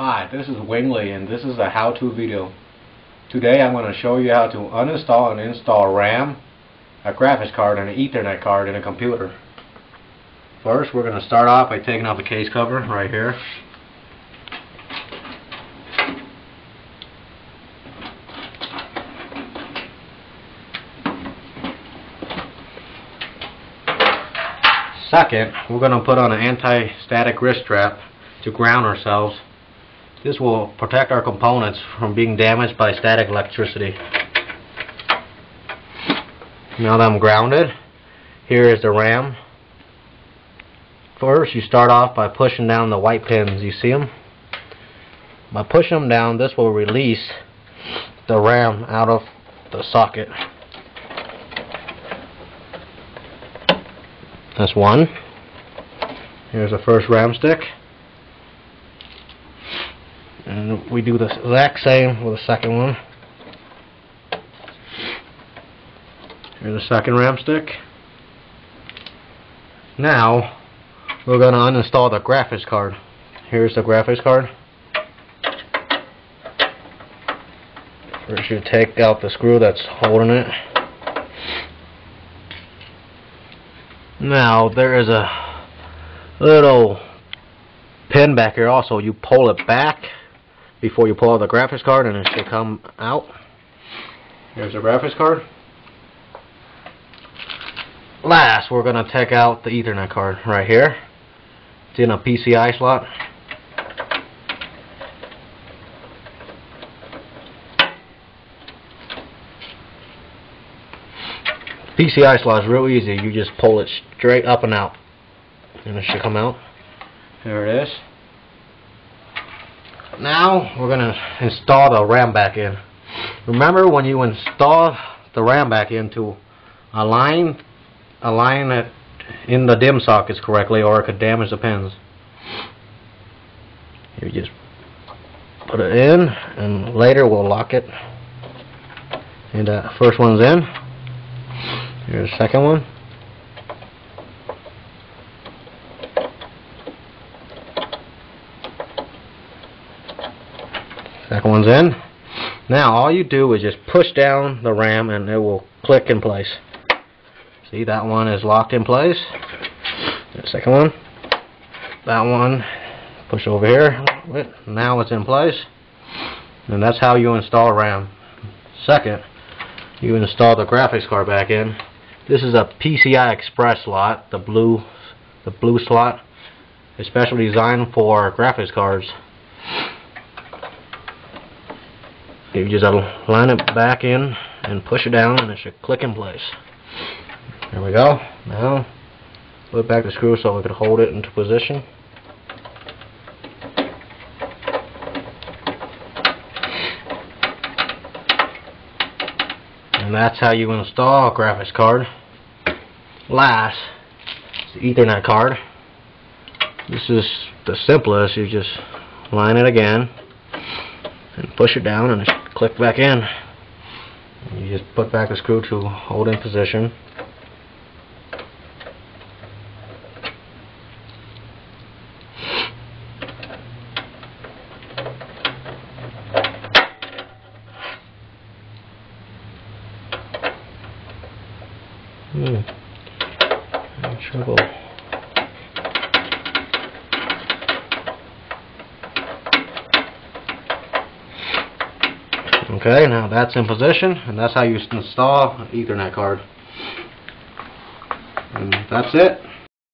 Hi, this is Wingley and this is a how-to video. Today I'm going to show you how to uninstall and install RAM, a graphics card, and an Ethernet card in a computer. First, we're going to start off by taking off the case cover right here. Second, we're going to put on an anti-static wrist strap to ground ourselves. This will protect our components from being damaged by static electricity. Now that I'm grounded, here is the RAM. First, you start off by pushing down the white pins. You see them? By pushing them down, this will release the RAM out of the socket. That's one. Here's the first RAM stick. And we do the exact same with the second one. Here's the second RAM stick. Now we're going to uninstall the graphics card. Here's the graphics card. First you take out the screw that's holding it. Now there is a little pin back here also. You pull it back before you pull out the graphics card and it should come out. Here's the graphics card. Last, we're going to take out the Ethernet card right here. It's in a PCI slot. PCI slot is real easy. You just pull it straight up and out and it should come out. There it is. Now we're going to install the RAM back in. Remember, when you install the RAM back in, to align it in the DIMM sockets correctly, or it could damage the pins. You just put it in and later we'll lock it. And the first one's in. Here's the second one. Second one's in. Now all you do is just push down the RAM and it will click in place. See, that one is locked in place. The second one. That one, push over here. Now it's in place. And that's how you install RAM. Second, you install the graphics card back in. This is a PCI Express slot, the blue slot, especially designed for graphics cards. You just line it back in and push it down and it should click in place. There we go. Now put back the screw so we can hold it into position. And that's how you install a graphics card. Last, the Ethernet card. This is the simplest. You just line it again and push it down and it should click back in. You just put back the screw to hold in position. Trouble. Okay, now that's in position, and that's how you install an Ethernet card. And that's it.